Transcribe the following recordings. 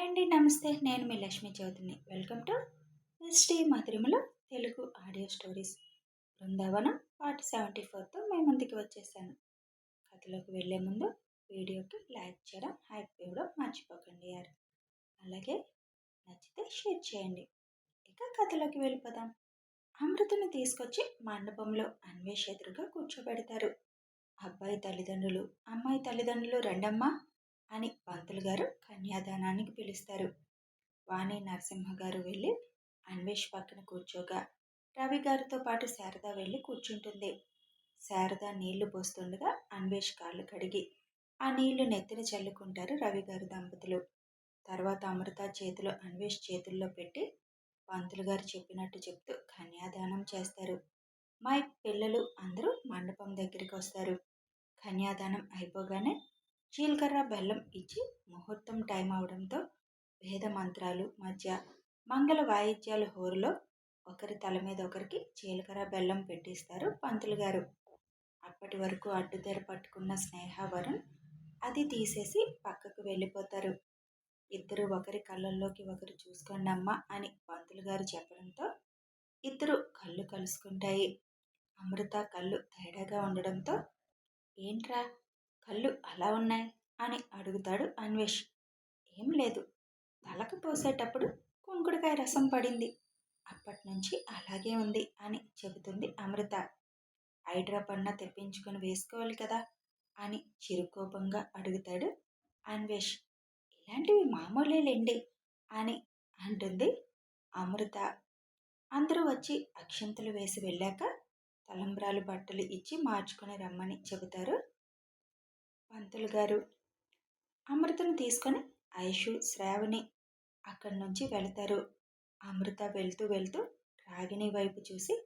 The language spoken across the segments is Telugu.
అండి నమస్తే. నేను మీ లక్ష్మీ చౌదరిని. వెల్కమ్ టు ఎస్టీ మధురిమల Telugu audio stories. Brindavanam part 74తో మీ ముందుకు వచ్చేసాను. కథలోకి వెళ్ళే ముందు వీడియోకి లైక్ చేయడం, హైప్ ఇవ్వడం మర్చిపోకండి యార్. అలాగే నచ్చితే షేర్ చేయండి. ఇక కథలోకి వెళ్ళిపోదాం. అమృతను తీసుకొచ్చి మండపంలో అన్వేష్ ఎదురుగా కూర్చోబెడతారు. అబ్బాయి తల్లిదండ్రులు, అమ్మాయి తల్లిదండ్రులు రండమ్మా అని పంతులు గారు కన్యాదానానికి పిలుస్తారు. వాణి నరసింహ గారు వెళ్ళి అన్వేష్ పక్కన కూర్చోగా రవి గారితో పాటు శారద వెళ్ళి కూర్చుంటుంది. శారద నీళ్లు పోస్తుండగా అన్వేష్ కాళ్ళు కడిగి ఆ నీళ్లు నెత్తిన చల్లుకుంటారు రవి గారు దంపతులు. తర్వాత అమృత చేతులు అన్వేష్ చేతుల్లో పెట్టి పంతులు గారు చెప్పినట్టు చెప్తూ కన్యాదానం చేస్తారు. మా పిల్లలు అందరూ మండపం దగ్గరికి వస్తారు. కన్యాదానం అయిపోగానే జీలకర్ర బెల్లం ఇచ్చి ముహూర్తం టైం అవడంతో వేద మంత్రాలు మధ్య మంగళ వాయిద్యాల హోరులో ఒకరి తల మీద ఒకరికి జీలకర్ర బెల్లం పెట్టిస్తారు పంతులు గారు. అప్పటి వరకు అడ్డుతెర పట్టుకున్న స్నేహ వరుణ్ అది తీసేసి పక్కకు వెళ్ళిపోతారు. ఇద్దరు ఒకరి కళ్ళల్లోకి ఒకరు చూసుకోండి అమ్మా అని పంతులు గారు చెప్పడంతో ఇద్దరు కళ్ళు కలుసుకుంటాయి. అమృత కళ్ళు తేడాగా ఉండడంతో ఏంట్రా కళ్ళు అలా ఉన్నాయి అని అడుగుతాడు అన్వేష్. ఏం లేదు, తలకు పోసేటప్పుడు కుంకుడుకాయ రసం పడింది, అప్పటి నుంచి అలాగే ఉంది అని చెబుతుంది అమృత. హైడ్రాప్ అన్నా తెప్పించుకొని వేసుకోవాలి కదా అని చిరుకోపంగా అడుగుతాడు అన్వేష్. ఇలాంటివి మామూలేలేండి అని అంటుంది అమృత. అందరూ వచ్చి అక్షింతలు వేసి వెళ్ళాక తలంబ్రాలు బట్టలు ఇచ్చి మార్చుకొని రమ్మని చెబుతారు పంతులు గారు. అమృతను తీసుకొని ఐషు శ్రావణి అక్కడి నుంచి వెళతారు. అమృత వెళ్తూ వెళ్తూ రాగిణి వైపు చూసి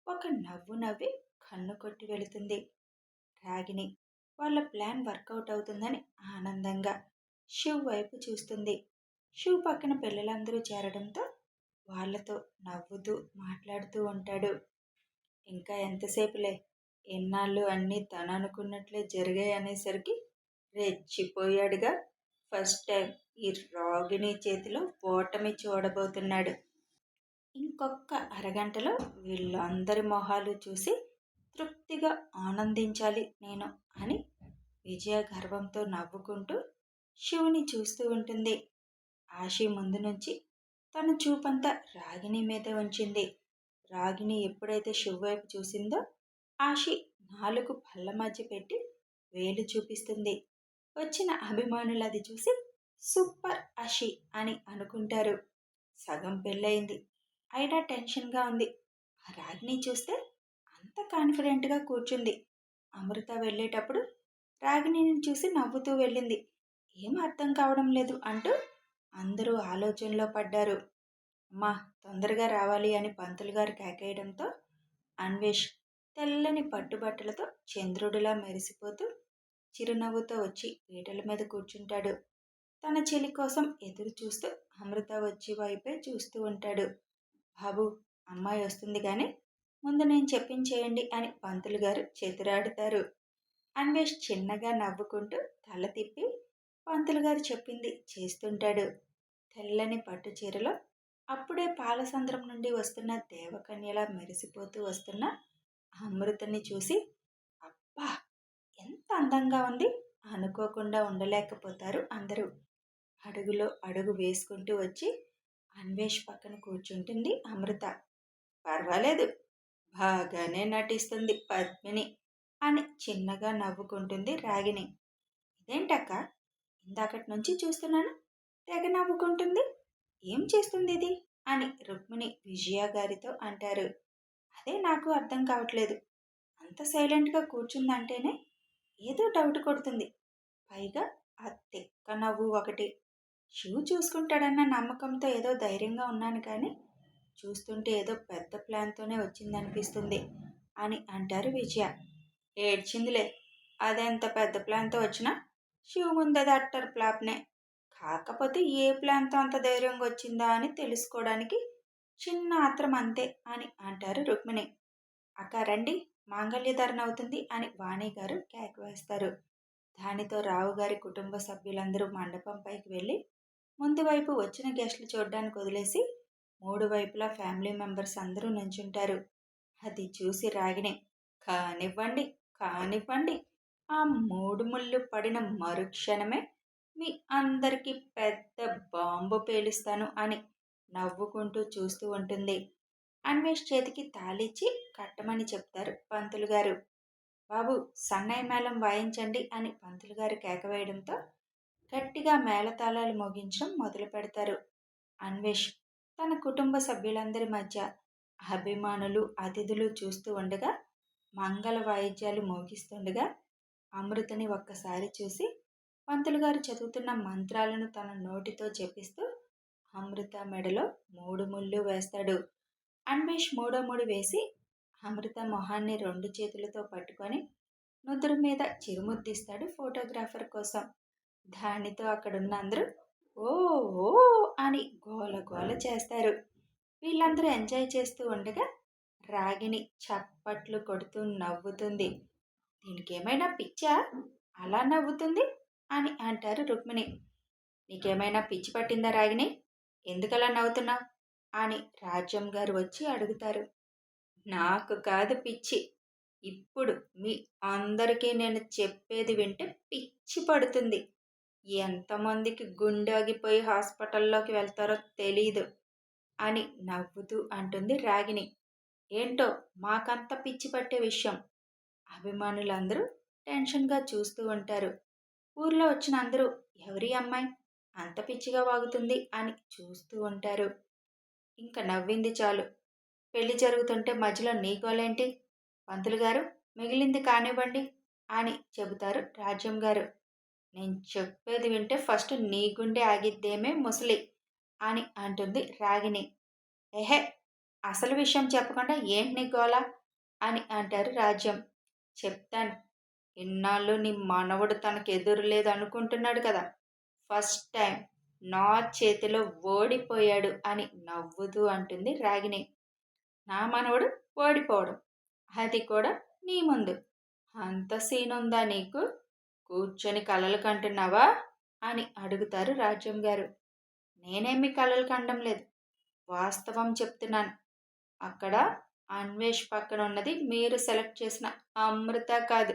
ఒక నవ్వు నవ్వి కన్ను కొట్టి వెళుతుంది. రాగిణి వాళ్ళ ప్లాన్ వర్కౌట్ అవుతుందని ఆనందంగా శివ్ వైపు చూస్తుంది. శివ్ పక్కన పిల్లలందరూ చేరడంతో వాళ్లతో నవ్వుతూ మాట్లాడుతూ ఉంటాడు. ఇంకా ఎంతసేపులే, ఎన్నాళ్ళు అన్నీ తను అనుకున్నట్లే జరిగాయి అనేసరికి రెచ్చిపోయాడుగా. ఫస్ట్ టైం ఈ రాగిణి చేతిలో ఓటమి చూడబోతున్నాడు. ఇంకొక అరగంటలో వీళ్ళందరి మొహాలు చూసి తృప్తిగా ఆనందించాలి నేను అని విజయ గర్వంతో నవ్వుకుంటూ శివుని చూస్తూ ఉంటుంది. ఆశి ముందు నుంచి తన చూపంతా రాగిణి మీద ఉంచింది. రాగిణి ఎప్పుడైతే శివ్ వైపు చూసిందో ఆశి నాలుగు పళ్ళ మధ్య పెట్టి వేలు చూపిస్తుంది. వచ్చిన అభిమానులు అది చూసి సూపర్ ఆశి అని అనుకుంటారు. సగం పెళ్ళయింది, అయినా టెన్షన్గా ఉంది. ఆ రాగిణి చూస్తే అంత కాన్ఫిడెంట్గా కూర్చుంది. అమృత వెళ్ళేటప్పుడు రాగిణిని చూసి నవ్వుతూ వెళ్ళింది. ఏం అర్థం కావడం లేదు అంటూ అందరూ ఆలోచనలో పడ్డారు. అమ్మా తొందరగా రావాలి అని పంతులు గారు కేకేయడంతో అన్వేష్ తెల్లని పట్టుబట్టలతో చంద్రుడిలా మెరిసిపోతూ చిరునవ్వుతో వచ్చి పీటల మీద కూర్చుంటాడు. తన చెలి కోసం ఎదురు చూస్తూ అమృత వచ్చి వైపే చూస్తూ ఉంటాడు. బాబు అమ్మాయి వస్తుంది కానీ ముందు నేను చెప్పించేయండి అని పంతులు గారు చెతురాడుతారు. అన్వేష్ చిన్నగా నవ్వుకుంటూ తల తిప్పి పంతులు గారు చెప్పింది చేస్తుంటాడు. తెల్లని పట్టు చీరలో అప్పుడే పాలసంద్రం నుండి వస్తున్న దేవకన్యలా మెరిసిపోతూ వస్తున్న అమృతని చూసి అబ్బా ఎంత అందంగా ఉంది అనుకోకుండా ఉండలేకపోతారు అందరూ. అడుగులో అడుగు వేసుకుంటూ వచ్చి అన్వేష్ పక్కన కూర్చుంటుంది అమృత. పర్వాలేదు, బాగానే నటిస్తుంది పద్మిని అని చిన్నగా నవ్వుకుంటుంది రాగిణి. ఇదేంటక్క, ఇందాకటి నుంచి చూస్తున్నాను తెగ నవ్వుకుంటుంది, ఏం చేస్తుంది ఇది అని రుక్మిణి విజయ గారితో అంటారు. అదే నాకు అర్థం కావట్లేదు, అంత సైలెంట్గా కూర్చుందంటేనే ఏదో డౌట్ కొడుతుంది, పైగా ఆ తిక్క నవ్వు ఒకటి. షూ చూసుకుంటాడన్న నమ్మకంతో ఏదో ధైర్యంగా ఉన్నాను కానీ చూస్తుంటే ఏదో పెద్ద ప్లాన్తోనే వచ్చిందనిపిస్తుంది అని అంటారు విజయ. ఏడ్చిందిలే, అదెంత పెద్ద ప్లాన్తో వచ్చినా శివ ముందది అట్టర్ ప్లాప్నే, కాకపోతే ఏ ప్లాన్తో అంత ధైర్యంగా వచ్చిందా అని తెలుసుకోవడానికి చిన్న ఆత్రం అంతే అని అంటారు రుక్మిణి. అక్క రండి, మాంగళ్యధారణ అవుతుంది అని వాణి గారు కేక వేస్తారు. దానితో రావు గారి కుటుంబ సభ్యులందరూ మండపం పైకి వెళ్ళి ముందు వైపు వచ్చిన గెస్టులు చూడ్డానికి వదిలేసి మూడు వైపులా ఫ్యామిలీ మెంబర్స్ అందరూ నుంచుంటారు. అది చూసి రాగిణి, కానివ్వండి, కానివ్వండి, ఆ మూడు ముళ్ళు పడిన మరుక్షణమే మీ అందరికీ పెద్ద బాంబు పేలుస్తాను అని నవ్వుకుంటూ చూస్తూ ఉంటుంది. అన్వేష్ చేతికి తాళిచ్చి కట్టమని చెప్తారు పంతులు గారు. బాబు, సన్నాయి మేళం వాయించండి అని పంతులు గారు కేక వేయడంతో గట్టిగా మేళతాళాలు మోగించడం మొదలు పెడతారు. అన్వేష్ తన కుటుంబ సభ్యులందరి మధ్య అభిమానులు అతిథులు చూస్తూ ఉండగా మంగళ వాయిద్యాలు మోగిస్తుండగా అమృతని ఒక్కసారి చూసి పంతులు గారు చదువుతున్న మంత్రాలను తన నోటితో చెప్పిస్తూ అమృత మెడలో మూడు ముళ్ళు వేస్తాడు. అన్వేష్ మూడో ముడి వేసి అమృత మొహాన్ని రెండు చేతులతో పట్టుకొని నుదురు మీద చిరుముద్దిస్తాడు ఫోటోగ్రాఫర్ కోసం. దానితో అక్కడున్న అందరూ ఓ ఓ అని గోల గోల చేస్తారు. వీళ్ళందరూ ఎంజాయ్ చేస్తూ ఉండగా రాగిణి చప్పట్లు కొడుతూ నవ్వుతుంది. దీనికేమైనా పిచ్చా అలా నవ్వుతుంది అని అంటారు రుక్మిణి. నీకేమైనా పిచ్చి పట్టిందా రాగిణి, ఎందుకలా నవ్వుతున్నావు అని రాజ్యం గారు వచ్చి అడుగుతారు. నాకు కాదు పిచ్చి, ఇప్పుడు మీ అందరికీ నేను చెప్పేది వింటే పిచ్చి పడుతుంది. ఎంతమందికి గుండె ఆగిపోయి హాస్పిటల్లోకి వెళ్తారో తెలీదు అని నవ్వుతూ అంటుంది రాగిణి. ఏంటో మాకంత పిచ్చి పట్టే విషయం. అభిమానులందరూ టెన్షన్గా చూస్తూ ఉంటారు. ఊర్లో వచ్చిన అందరూ ఎవరి అమ్మాయి అంత పిచ్చిగా వాగుతుంది అని చూస్తూ ఉంటారు. ఇంకా నవ్వింది చాలు, పెళ్లి జరుగుతుంటే మధ్యలో నీ గోలేంటి, పంతులు గారు మిగిలింది కానివ్వండి అని చెబుతారు రాజ్యం గారు. నేను చెప్పేది వింటే ఫస్ట్ నీ గుండె ఆగిద్దేమే ముసలి అని అంటుంది రాగిణి. ఎహే, అసలు విషయం చెప్పకుండా ఏంటి నీ గోల అని అంటారు రాజ్యం. చెప్తాను, ఇన్నాళ్ళు నీ మనవడు తనకు ఎదురు లేదు అనుకుంటున్నాడు కదా, ఫస్ట్ టైం నా చేతిలో ఓడిపోయాడు అని నవ్వుతూ అంటుంది రాగిణి. నా మనవడు ఓడిపోవడం, అది కూడా నీ ముందు, అంత సీనుందా నీకు, కూర్చొని కలలు కంటున్నావా అని అడుగుతారు రాజ్యం గారు. నేనేమి కలలు కండం లేదు, వాస్తవం చెప్తున్నాను. అక్కడ అన్వేష్ పక్కన ఉన్నది మీరు సెలెక్ట్ చేసిన అమృత కాదు,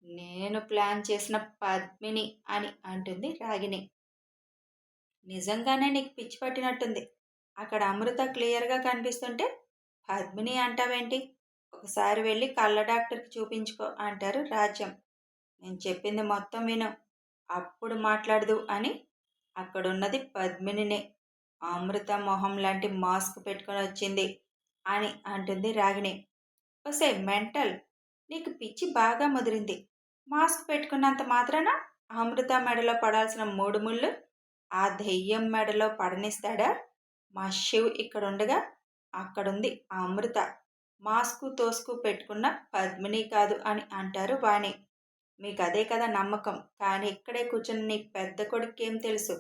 నేను ప్లాన్ చేసిన పద్మిని అని అంటుంది రాగిణి. నిజంగానే నీకు పిచ్చి పట్టినట్టుంది, అక్కడ అమృత క్లియర్గా కనిపిస్తుంటే పద్మిని అంటావేంటి, ఒకసారి వెళ్ళి కళ్ళ డాక్టర్కి చూపించుకో అంటారు రాజ్యం. నేను చెప్పింది మొత్తం విను, అప్పుడు మాట్లాడదు అని అక్కడున్నది పద్మినినే, అమృత మొహం లాంటి మాస్క్ పెట్టుకొని వచ్చింది అని అంటుంది రాగిణి. ఒసే మెంటల్, నీకు పిచ్చి బాగా ముదిరింది. మాస్క్ పెట్టుకున్నంత మాత్రాన అమృత మెడలో పడాల్సిన మూడు ముళ్ళు ఆ దెయ్యం మెడలో పడనిస్తాడా? మా శివ్ ఇక్కడుండగా అక్కడుంది అమృత, మాస్కు తోసుకు పెట్టుకున్న పద్మిని కాదు అని అంటారు వాణి. మీకు అదే కదా నమ్మకం, కానీ ఇక్కడే కూర్చుని నీ పెద్ద కొడుకు ఏం తెలుసు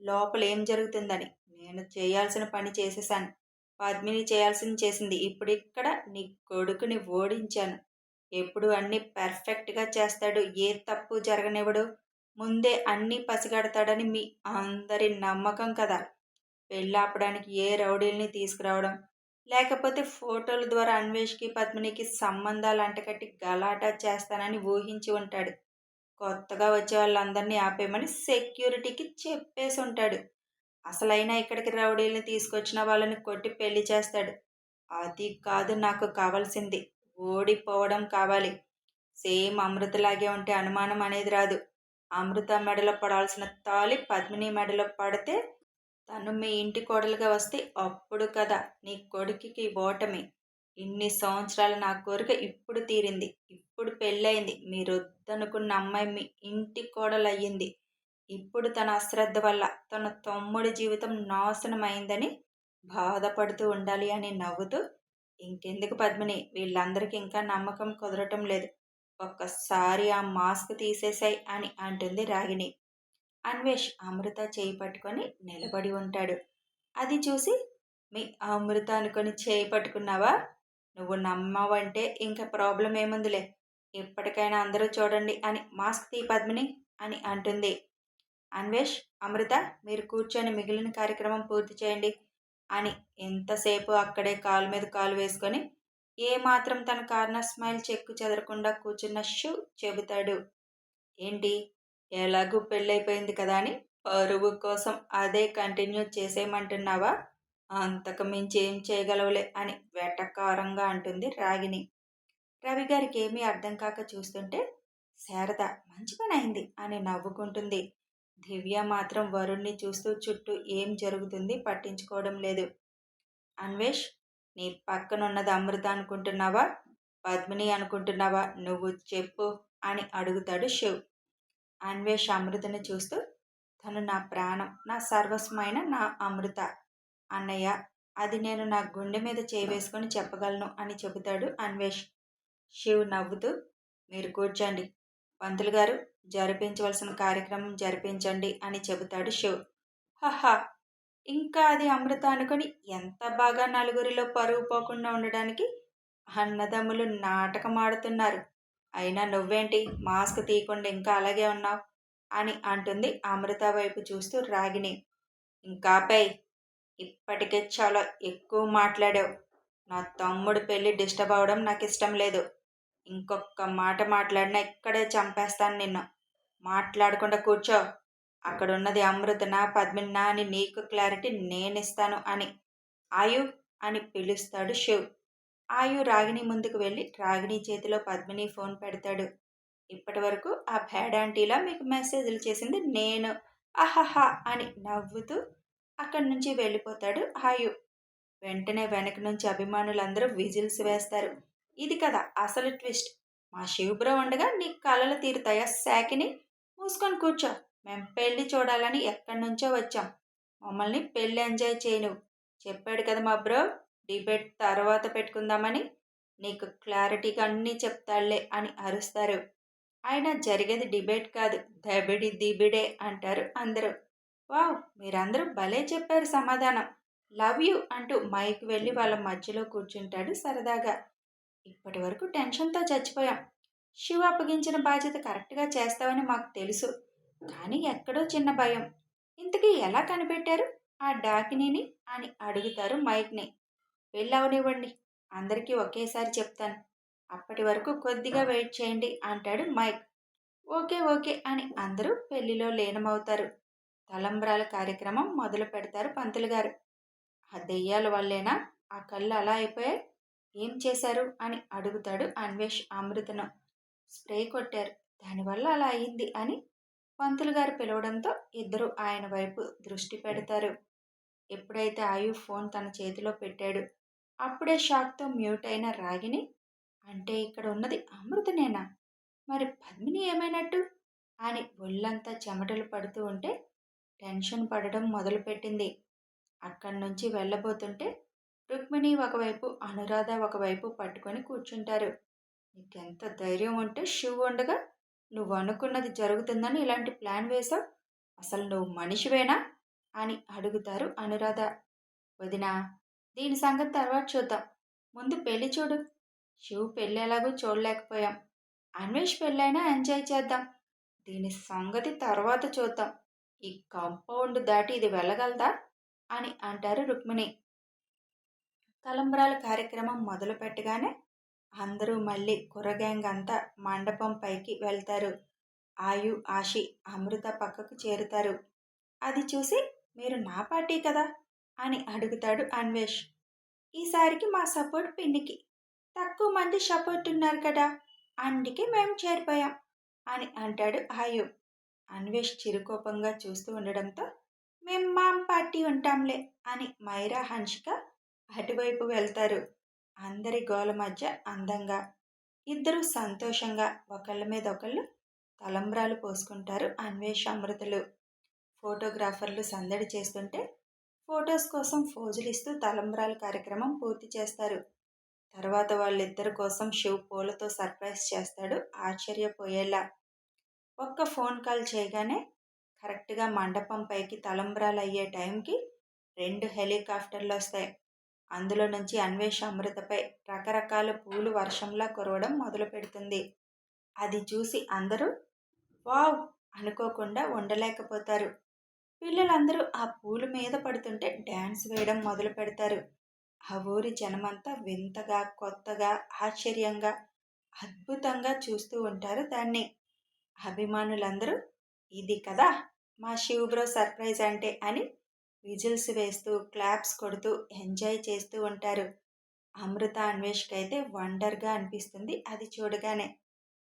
లోపల ఏం జరుగుతుందని. నేను చేయాల్సిన పని చేసేసాను, పద్మిని చేయాల్సింది చేసింది. ఇప్పుడు ఇక్కడ నీ కొడుకుని ఓడించాను. ఎప్పుడు అన్నీ పర్ఫెక్ట్గా చేస్తాడు, ఏ తప్పు జరగనివ్వడు, ముందే అన్నీ పసిగడతాడని మీ అందరి నమ్మకం కదా. పెళ్ళాపడానికి ఏ రౌడీల్ని తీసుకురావడం, లేకపోతే ఫోటోల ద్వారా అన్వేష్కి పద్మినికి సంబంధాలు అంటకట్టి గలాటా చేస్తానని ఊహించి ఉంటాడు. కొత్తగా వచ్చే వాళ్ళందరినీ ఆపేయమని సెక్యూరిటీకి చెప్పేసి ఉంటాడు. అసలైనా ఇక్కడికి రౌడీల్ని తీసుకొచ్చిన వాళ్ళని కొట్టి పెళ్లి చేస్తాడు. అది కాదు నాకు కావాల్సింది, ఓడిపోవడం కావాలి. సేమ్ అమృతలాగే ఉంటే అనుమానం అనేది రాదు. అమృత మెడలో పడాల్సిన తాళి పద్మిని మెడలో పడితే తను మీ ఇంటి కోడలుగా వస్తే అప్పుడు కదా నీ కొడుకుకి ఓటమి. ఇన్ని సంవత్సరాలు నా కోరిక ఇప్పుడు తీరింది, ఇప్పుడు పెళ్ళయింది. మీరొద్దనుకున్న అమ్మాయి మీ ఇంటి కోడలు అయ్యింది. ఇప్పుడు తన అశ్రద్ధ వల్ల తన తమ్ముడి జీవితం నాశనం అయిందని బాధపడుతూ ఉండాలి అని నవ్వుతూ, ఇంకెందుకు పద్మిని, వీళ్ళందరికీ ఇంకా నమ్మకం కుదరటం లేదు, ఒక్కసారి ఆ మాస్క్ తీసేసాయి అని అంటుంది రాగిణి. అన్వేష్ అమృత చేయి పట్టుకొని నిలబడి ఉంటాడు. అది చూసి, మీ అమృత అనుకొని చేయి పట్టుకున్నావా, నువ్వు నమ్మవంటే ఇంకా ప్రాబ్లం ఏముందిలే, ఇప్పటికైనా అందరూ చూడండి అని మాస్క్ తీ పద్మిని అని అంటుంది. అన్వేష్, అమృత, మీరు కూర్చొని మిగిలిన కార్యక్రమం పూర్తి చేయండి అని ఎంతసేపు అక్కడే కాలు మీద కాలు వేసుకొని ఏమాత్రం తన కార్నర్ స్మైల్ చెక్కు చెదరకుండా కూర్చున్న షూ చెబుతాడు. ఏంటి, ఎలాగూ పెళ్ళైపోయింది కదా అని పరువు కోసం అదే కంటిన్యూ చేసేయమంటున్నావా? అంతకు మించి ఏం చేయగలవులే అని వెటకారంగా అంటుంది రాగిణి. రవి గారికి ఏమీ అర్థం కాక చూస్తుంటే శారద మంచి పని అయింది అని నవ్వుకుంటుంది. దివ్య మాత్రం వరుణ్ణి చూస్తూ చుట్టూ ఏం జరుగుతుంది పట్టించుకోవడం లేదు. అన్వేష్, నీ పక్కనున్నది అమృత అనుకుంటున్నావా, పద్మిని అనుకుంటున్నావా, నువ్వు చెప్పు అని అడుగుతాడు శివ్. అన్వేష్ అమృతని చూస్తూ, తను నా ప్రాణం, నా సర్వస్వమైన నా అమృత అన్నయ్య, అది నేను నా గుండె మీద వేసుకొని చెప్పగలను అని చెబుతాడు అన్వేష్. శివ్ నవ్వుతూ, మీరు కూర్చోండి, పంతులు గారు జరిపించవలసిన కార్యక్రమం జరిపించండి అని చెబుతాడు శివ్. హహా, ఇంకా అది అమృత అనుకొని ఎంత బాగా నలుగురిలో పరువు పోకుండా ఉండడానికి అన్నదమ్ములు నాటకం ఆడుతున్నారు. అయినా నువ్వేంటి మాస్క్ తీయకుండా ఇంకా అలాగే ఉన్నావు అని అంటుంది అమృత వైపు చూస్తూ రాగిణి. ఇంకాపై, ఇప్పటికే చాలా ఎక్కువ మాట్లాడావు. నా తమ్ముడు పెళ్ళి డిస్టర్బ్ అవడం నాకు ఇష్టం లేదు. ఇంకొక మాట మాట్లాడినా ఇక్కడే చంపేస్తాను నిన్ను. మాట్లాడకుండా కూర్చో. అక్కడున్నది అమృతనా పద్మినా అని నీకు క్లారిటీ నేనిస్తాను అని ఆయు అని పిలుస్తాడు శివ్. ఆయు రాగిణి ముందుకు వెళ్ళి రాగిణి చేతిలో పద్మిని ఫోన్ పెడతాడు. ఇప్పటి వరకు ఆ భేడాంటీలా మీకు మెసేజ్లు చేసింది నేను, అహహా అని నవ్వుతూ అక్కడి నుంచి వెళ్ళిపోతాడు ఆయు. వెంటనే వెనక నుంచి అభిమానులందరూ విజిల్స్ వేస్తారు. ఇది కదా అసలు ట్విస్ట్. మా శివబ్రో ఉండగా నీ కలలు తీరుతాయా శాకిని? మూసుకొని కూర్చో. మేం పెళ్లి చూడాలని ఎక్కడి నుంచో వచ్చాం. మమ్మల్ని పెళ్లి ఎంజాయ్ చేయను. చెప్పాడు కదా మా బ్రో, డిబేట్ తర్వాత పెట్టుకుందామని. నీకు క్లారిటీగా అన్నీ చెప్తాళ్లే అని అరుస్తారు. అయినా జరిగేది డిబేట్ కాదు, దబిడి దిబిడే అంటారు అందరూ. వావ్, మీరందరూ భలే చెప్పారు సమాధానం. లవ్ యూ అంటూ మైక్ వెళ్ళి వాళ్ళ మధ్యలో కూర్చుంటాడు సరదాగా. ఇప్పటి వరకు టెన్షన్తో చచ్చిపోయాం. శివ అప్పగించిన బాధ్యత కరెక్ట్గా చేస్తావని మాకు తెలుసు. కానీ ఎక్కడో చిన్న భయం. ఇంతకీ ఎలా కనిపెట్టారు ఆ డాకినీని అని అడుగుతారు మైక్ని. వెళ్ళవనివ్వండి, అందరికీ ఒకేసారి చెప్తాను. అప్పటి వరకు కొద్దిగా వెయిట్ చేయండి అంటాడు మైక్. ఓకే ఓకే అని అందరూ పెళ్లిలో లీనమవుతారు. తలంబ్రాల కార్యక్రమం మొదలు పెడతారు పంతులు గారు. ఆ దెయ్యాల వల్లేనా ఆ కళ్ళు అలా అయిపోయాయి? ఏం చేశారు అని అడుగుతాడు అన్వేష్ అమృతను. స్ప్రే కొట్టారు, దానివల్ల అలా అయింది అని పంతులు గారు పిలవడంతో ఇద్దరు ఆయన వైపు దృష్టి పెడతారు. ఎప్పుడైతే ఆయు ఫోన్ తన చేతిలో పెట్టాడు అప్పుడే షాక్తో మ్యూట్ అయిన రాగిని, అంటే ఇక్కడ ఉన్నది అమృతనేనా? మరి పద్మిని ఏమైనట్టు అని ఒళ్ళంతా చెమటలు పడుతూ ఉంటే టెన్షన్ పడడం మొదలుపెట్టింది. అక్కడి నుంచి వెళ్ళబోతుంటే రుక్మిణి ఒకవైపు అనురాధ ఒకవైపు పట్టుకొని కూర్చుంటారు. నీకెంత ధైర్యం ఉంటే శివ్ ఉండగా నువ్వు అనుకున్నది జరుగుతుందని ఇలాంటి ప్లాన్ వేశావు? అసలు నువ్వు మనిషివేనా అని అడుగుతారు అనురాధ. వదినా, దీని సంగతి తర్వాత చూద్దాం, ముందు పెళ్లి చూడు. శివ్ పెళ్ళి ఎలాగో చూడలేకపోయాం. అన్వేష్ పెళ్ళైనా ఎంజాయ్ చేద్దాం. దీని సంగతి తర్వాత చూద్దాం. ఈ కాంపౌండ్ దాటి ఇది వెళ్ళగలదా అని అంటారు రుక్మిణి. తలంబ్రాల కార్యక్రమం మొదలు పెట్టగానే అందరూ మళ్ళీ కుర్రగ్యాంగ్ అంతా మండపం పైకి వెళ్తారు. ఆయు ఆషి అమృత పక్కకు చేరుతారు. అది చూసి, మీరు నా పార్టీ కదా అని అడుగుతాడు అన్వేష్. ఈసారికి మా సపోర్ట్ పిన్నికి, తక్కువ మంది సపోర్ట్ ఉన్నారు కదా, అందుకే మేము చేరిపోయాం అని అంటాడు ఆయు. అన్వేష్ చిరుకోపంగా చూస్తూ ఉండడంతో మేం మా పార్టీ ఉంటాంలే అని మైరా హన్షిక అటువైపు వెళ్తారు. అందరి గోల మధ్య అందంగా ఇద్దరు సంతోషంగా ఒకళ్ళ మీద ఒకళ్ళు తలంబ్రాలు పోసుకుంటారు అన్వేష్ అమృతలు. ఫోటోగ్రాఫర్లు సందడి చేస్తుంటే ఫొటోస్ కోసం ఫోజులు ఇస్తూ తలంబ్రాల కార్యక్రమం పూర్తి చేస్తారు. తర్వాత వాళ్ళిద్దరి కోసం శివ్ పూలతో సర్ప్రైజ్ చేస్తాడు ఆశ్చర్యపోయేలా. ఒక్క ఫోన్ కాల్ చేయగానే కరెక్ట్గా మండపం పైకి తలంబ్రాలు అయ్యే టైంకి 2 హెలికాప్టర్లు వస్తాయి. అందులో నుంచి అన్వేష్ అమృతపై రకరకాల పూలు వర్షంలా కురవడం మొదలు పెడుతుంది. అది చూసి అందరూ వావ్, అనుకోకుండా ఉండలేకపోతారు. పిల్లలందరూ ఆ పూల మీద పడుతుంటే డ్యాన్స్ వేయడం మొదలు పెడతారు. ఆ ఊరి జనమంతా వింతగా, కొత్తగా, ఆశ్చర్యంగా, అద్భుతంగా చూస్తూ ఉంటారు దాన్ని. అభిమానులందరూ ఇది కదా మా శివ్ బ్రో సర్ప్రైజ్ అంటే అని విజిల్స్ వేస్తూ, క్లాప్స్ కొడుతూ ఎంజాయ్ చేస్తూ ఉంటారు. అమృత, అన్వేష్కైతే వండర్‌గా అనిపిస్తుంది అది చూడగానే.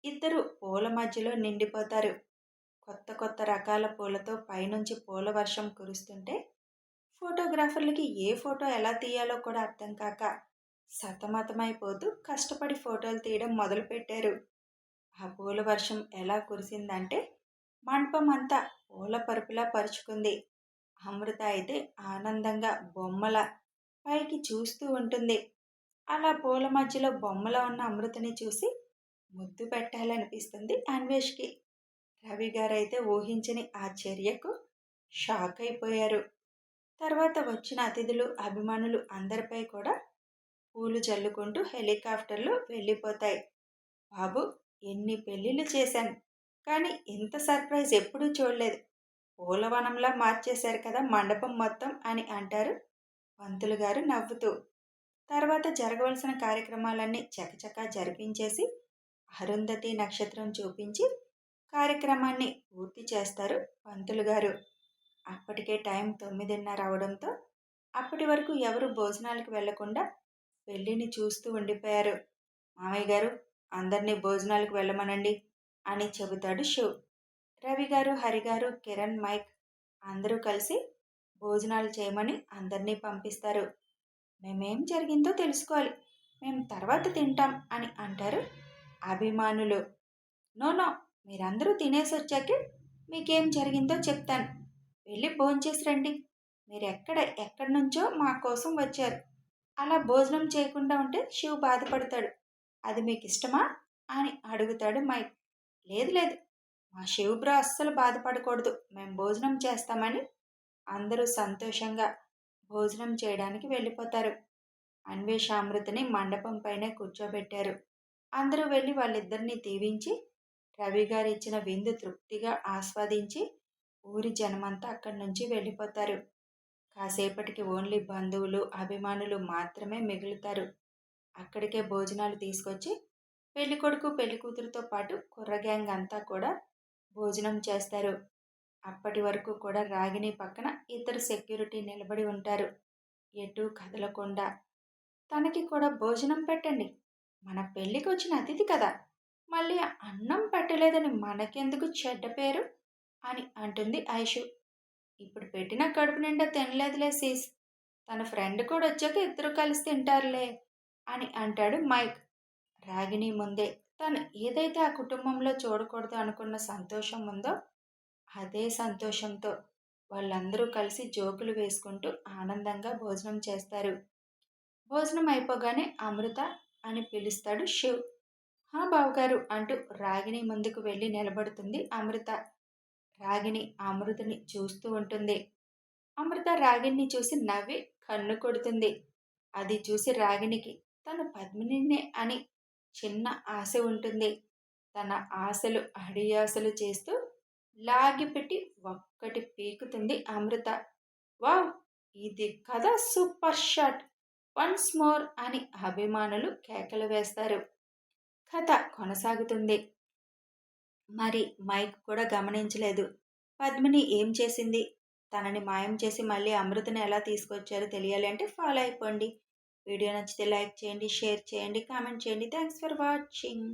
ఇద్దరు పూల మధ్యలో నిండిపోతారు. కొత్త కొత్త రకాల పూలతో పైనుంచి పూల వర్షం కురుస్తుంటే ఫోటోగ్రాఫర్లకి ఏ ఫోటో ఎలా తీయాలో కూడా అర్థం కాక సతమతమైపోతూ కష్టపడి ఫోటోలు తీయడం మొదలుపెట్టారు. ఆ పూల వర్షం ఎలా కురిసిందంటే మండపం అంతా పూల పరుపులా పరుచుకుంది. అమృత అయితే ఆనందంగా బొమ్మల పైకి చూస్తూ ఉంటుంది. అలా పూల మధ్యలో బొమ్మలా ఉన్న అమృతని చూసి ముద్దు పెట్టాలనిపిస్తుంది అన్వేష్కి. రవి గారైతే ఊహించని ఆ చర్యకు షాక్ అయిపోయారు. తర్వాత వచ్చిన అతిథులు, అభిమానులు అందరిపై కూడా పూలు జల్లుకుంటూ హెలికాప్టర్లు వెళ్ళిపోతాయి. బాబు, ఎన్ని పెళ్ళిళ్ళు చేశాను, కానీ ఇంత సర్ప్రైజ్ ఎప్పుడూ చూడలేదు. పూలవనంలా మార్చేశారు కదా మండపం మొత్తం అని అంటారు పంతులు గారు నవ్వుతూ. తర్వాత జరగవలసిన కార్యక్రమాలన్నీ చకచకా జరిపించేసి అరుంధతి నక్షత్రం చూపించి కార్యక్రమాన్ని పూర్తి చేస్తారు పంతులు గారు. అప్పటికే టైం 9:30 అవడంతో అప్పటి వరకు ఎవరు భోజనాలకు వెళ్లకుండా పెళ్లిని చూస్తూ ఉండిపోయారు. మామయ్య గారు, అందరినీ భోజనాలకు వెళ్ళమనండి అని చెబుతాడు శివ్. రవి గారు, హరిగారు, కిరణ్, మైక్ అందరూ కలిసి భోజనాలు చేయమని అందరినీ పంపిస్తారు. మేమేం జరిగిందో తెలుసుకోవాలి, మేము తర్వాత తింటాం అని అంటారు అభిమానులు. నో నో, మీరందరూ తినేసి వచ్చాకే మీకేం జరిగిందో చెప్తాను. వెళ్ళి భోంచేసి రండి. మీరు ఎక్కడి నుంచో మా కోసం వచ్చారు. అలా భోజనం చేయకుండా ఉంటే శివ్ బాధపడతాడు. అది మీకు ఇష్టమా అని అడుగుతాడు మైక్. లేదు లేదు, మా శివ్ బ్రో అస్సలు బాధపడకూడదు, మేము భోజనం చేస్తామని అందరూ సంతోషంగా భోజనం చేయడానికి వెళ్ళిపోతారు. అన్వేషామృతని మండపం పైనే కూర్చోబెట్టారు. అందరూ వెళ్ళి వాళ్ళిద్దరిని దీవించి రవి గారు ఇచ్చిన విందు తృప్తిగా ఆస్వాదించి ఊరి జనమంతా అక్కడి నుంచి వెళ్ళిపోతారు. కాసేపటికి ఓన్లీ బంధువులు, అభిమానులు మాత్రమే మిగులుతారు. అక్కడికే భోజనాలు తీసుకొచ్చి పెళ్ళికొడుకు, పెళ్ళికూతురుతో పాటు కుర్ర గ్యాంగ్ అంతా కూడా భోజనం చేస్తారు. అప్పటి వరకు కూడా రాగిణి పక్కన ఇద్దరు సెక్యూరిటీ నిలబడి ఉంటారు, ఎటూ కదలకుండా. తనకి కూడా భోజనం పెట్టండి, మన పెళ్ళికి వచ్చిన అతిథి కదా, మళ్ళీ అన్నం పెట్టలేదని మనకెందుకు చెడ్డ పేరు అని అంటుంది ఐషు. ఇప్పుడు పెట్టిన కడుపు నిండా తినలేదులే సీస్, తన ఫ్రెండ్ కూడా వచ్చాక ఇద్దరు కలిసి తింటారులే అని అంటాడు మైక్. రాగిణి ముందే తను ఏదైతే ఆ కుటుంబంలో చూడకూడదు అనుకున్న సంతోషం ఉందో అదే సంతోషంతో వాళ్ళందరూ కలిసి జోకులు వేసుకుంటూ ఆనందంగా భోజనం చేస్తారు. భోజనం అయిపోగానే అమృత అని పిలుస్తాడు శివ్. హా బావగారు అంటూ రాగిణి ముందుకు వెళ్ళి నిలబడుతుంది అమృత. రాగిణి అమృతని చూస్తూ ఉంటుంది. అమృత రాగిణిని చూసి నవ్వి కన్ను కొడుతుంది. అది చూసి రాగిణికి తను పద్మినినే అని చిన్న ఆశ ఉంటుంది. తన ఆశలు అడియాసలు చేస్తూ లాగిపెట్టి ఒక్కటి పీకుతుంది అమృత. వావ్, ఇది కదా సూపర్ షాట్, వన్స్ మోర్ అని అభిమానులు కేకలు వేస్తారు. కథ కొనసాగుతుంది. మరి మైక్ కూడా గమనించలేదు పద్మిని ఏం చేసింది. తనని మాయం చేసి మళ్ళీ అమృతని ఎలా తీసుకొచ్చారో తెలియాలి అంటే ఫాలో అయిపోండి. వీడియో నచ్చితే లైక్ చేయండి, షేర్ చేయండి, కామెంట్ చేయండి. Thanks for watching.